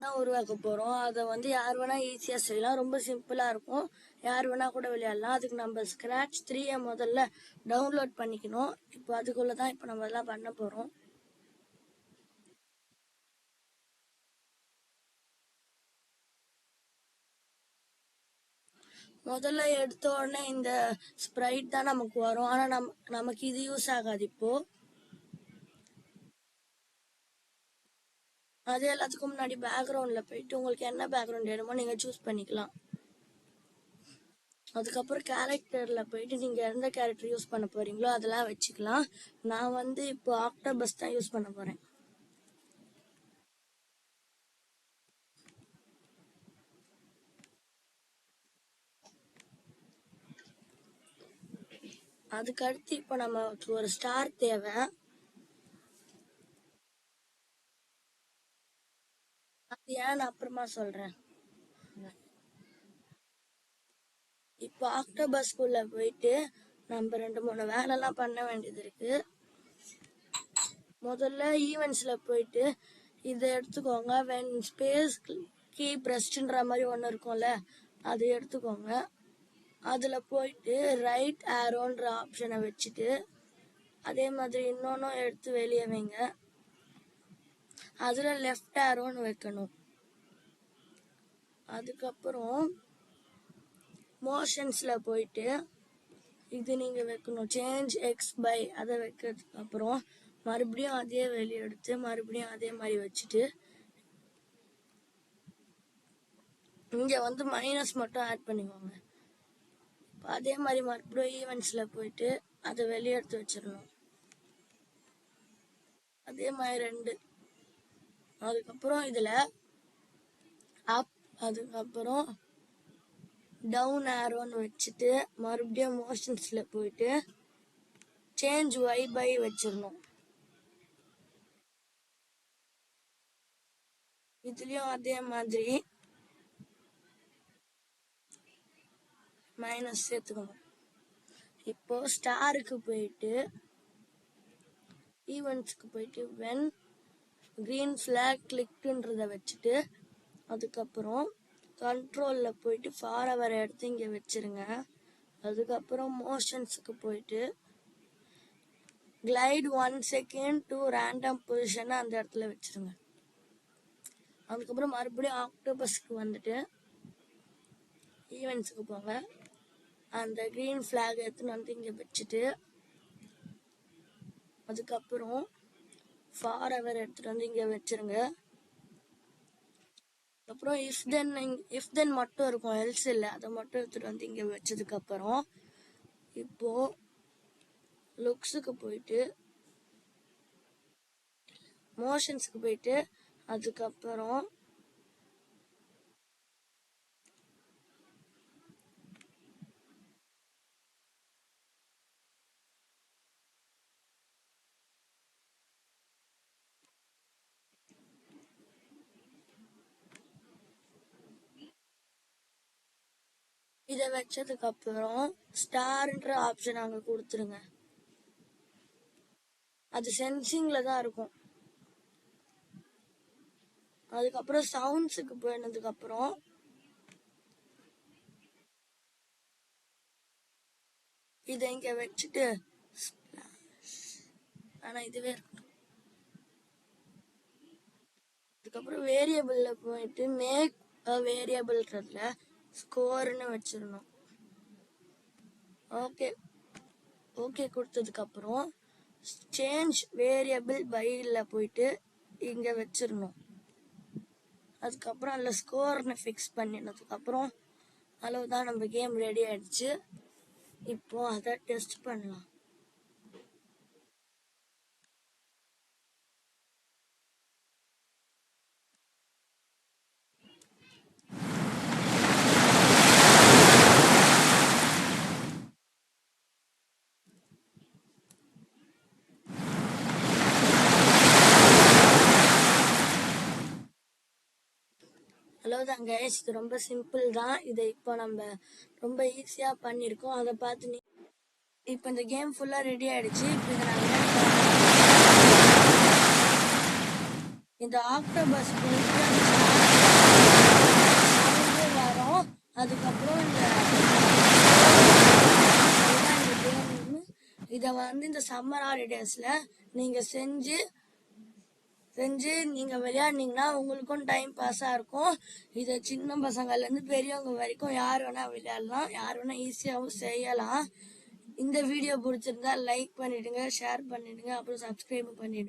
தான் உருவாக்க போகிறோம். அதை வந்து யார் வேணால் ஈஸியாக செய்யலாம். ரொம்ப சிம்பிளாக இருக்கும். யார் வேணால் கூட விளையாடலாம். அதுக்கு நம்ம ஸ்க்ராட்ச் 3 முதல்ல டவுன்லோட் பண்ணிக்கணும். இப்போ அதுக்குள்ளே தான் இப்போ நம்ம எல்லாம் பண்ண போகிறோம். முதல்ல எடுத்த உடனே இந்த ஸ்ப்ரைட் தான் நமக்கு வரும். ஆனால் நமக்கு இது யூஸ் ஆகாது. இப்போ அது எல்லாத்துக்கும் முன்னாடி பேக்ரவுண்டில் போயிட்டு உங்களுக்கு என்ன பேக்ரவுண்ட் வேணுமோ நீங்கள் சூஸ் பண்ணிக்கலாம். அதுக்கப்புறம் கேரக்டரில் போயிட்டு நீங்கள் எந்த கேரக்டர் யூஸ் பண்ண போகிறீங்களோ அதெல்லாம் வச்சுக்கலாம். நான் வந்து இப்போ ஆக்டோபஸ் தான் யூஸ் பண்ண போகிறேன். அதுக்கடுத்து இப்போ நமக்கு ஒரு ஸ்டார் தேவை. அது ஏன் நான் அப்புறமா சொல்கிறேன். இப்போ ஆக்டோபஸ்குள்ளே போயிட்டு நம்ம 2-3 வேலைலாம் பண்ண வேண்டியது இருக்கு. முதல்ல ஈவெண்ட்ஸில் போயிட்டு இதை எடுத்துக்கோங்க. வென் ஸ்பேஸ் கீ பிரஸ்ட்ன்ற மாதிரி ஒன்று இருக்கும்ல, அது எடுத்துக்கோங்க. அதில் போயிட்டு ரைட் ஆரோன்ற ஆப்ஷனை வச்சுட்டு அதே மாதிரி இன்னொன்னும் எடுத்து வெளியே வைங்க. அதில் லெஃப்ட் ஆரோன்னு வைக்கணும். அதுக்கப்புறம் மோஷன்ஸில் போயிட்டு இது நீங்கள் வைக்கணும். சேஞ்ச் எக்ஸ் பை அதை வைக்கிறதுக்கு அப்புறம் மறுபடியும் அதே வெளியே எடுத்து மறுபடியும் அதே மாதிரி வச்சுட்டு இங்கே வந்து மைனஸ் மட்டும் ஆட் பண்ணிக்கோங்க. அதே மாதிரி மறுபடியும் ஈவெண்ட்ஸில் போயிட்டு அதை வெளியே எடுத்து வச்சிடணும். அதே மாதிரி 2. அதுக்கப்புறம் இதில் அப் அதுக்கப்புறம் டவுன் ஆரோன்னு வச்சுட்டு மறுபடியும் மோஷன்ஸில் போயிட்டு சேஞ்ச் ஒய் பை வச்சிடணும். இதுலேயும் அதே மாதிரி மைனஸ் சேர்த்துக்கணும். இப்போ ஸ்டாருக்கு போயிட்டு ஈவெண்ட்ஸ்க்கு போயிட்டு வென் green flag கிளிக்ன்றதை வச்சுட்டு அதுக்கப்புறம் கண்ட்ரோலில் போயிட்டு ஃபார்எவர் எடுத்து இங்கே வச்சிருங்க. அதுக்கப்புறம் மோஷன்ஸுக்கு போயிட்டு கிளைட் 1 செகண்ட் டு ரேண்டம் பொசிஷனை அந்த இடத்துல வச்சிருங்க. அதுக்கப்புறம் மறுபடியும் ஆக்டோபஸ்க்கு வந்துட்டு ஈவெண்ட்ஸுக்கு போங்க. அந்த க்ரீன் ஃப்ளாக் எடுத்துன்னு வந்து இங்கே வச்சுட்டு அதுக்கப்புறம் ஃபார்எவர் எடுத்துகிட்டு வந்து இங்கே வச்சிருங்க. அப்புறம் இஃப் தென் மட்டும் இருக்கும், எல்ஸ் இல்லை. அதை மட்டும் எடுத்துகிட்டு வந்து இங்கே வச்சதுக்கப்புறம் இப்போ லுக்ஸுக்கு போயிட்டு மோஷன்ஸுக்கு போயிட்டு அதுக்கப்புறம் இதை வச்சதுக்கப்புறம் ஸ்டார்ன்ற ஆப்ஷன் அங்கே கொடுத்துருங்க. அது சென்சிங்கில் தான் இருக்கும். அதுக்கப்புறம் சவுண்ட்ஸுக்கு போயினதுக்கப்புறம் இதை இங்கே வச்சுட்டு ஆனால் இதுவே இருக்கும். அதுக்கப்புறம் வேரியபிளில் போயிட்டு மேக் வேரியபிள்ன்றதுல ஸ்கோர்னு வச்சிடணும். ஓகே கொடுத்ததுக்கப்புறம் சேஞ்ச் வேரியபிள் பையில் போயிட்டு இங்கே வச்சிடணும். அதுக்கப்புறம் அதில் ஸ்கோர்னு ஃபிக்ஸ் பண்ணினதுக்கப்புறம் அளவுதான், நம்ம கேம் ரெடி ஆயிடுச்சு. இப்போ அதை டெஸ்ட் பண்ணலாம். அவ்வளோதான் கைஸ், இது ரொம்ப சிம்பிள் தான். இதை இப்போ நம்ம ரொம்ப ஈஸியாக பண்ணியிருக்கோம். அதை பார்த்து இப்போ இந்த கேம் ஃபுல்லாக ரெடி ஆகிடுச்சு. இப்போ இதை நாங்கள் இந்த ஆக்டோபஸ் போயிட்டு இதை இந்த சம்மர் ஹாலிடேஸ்ல நீங்க செஞ்சு நீங்க விளையாடுனீங்கன்னா உங்களுக்கும் டைம் பாஸா இருக்கும். இதை சின்ன பசங்கள்ல இருந்து பெரியவங்க வரைக்கும் யார் வேணா விளையாடலாம், யார் வேணா ஈஸியாகவும் செய்யலாம். இந்த வீடியோ பிடிச்சிருந்தா லைக் பண்ணிடுங்க, ஷேர் பண்ணிடுங்க, அப்புறம் சப்ஸ்கிரைப் பண்ணிடுங்க.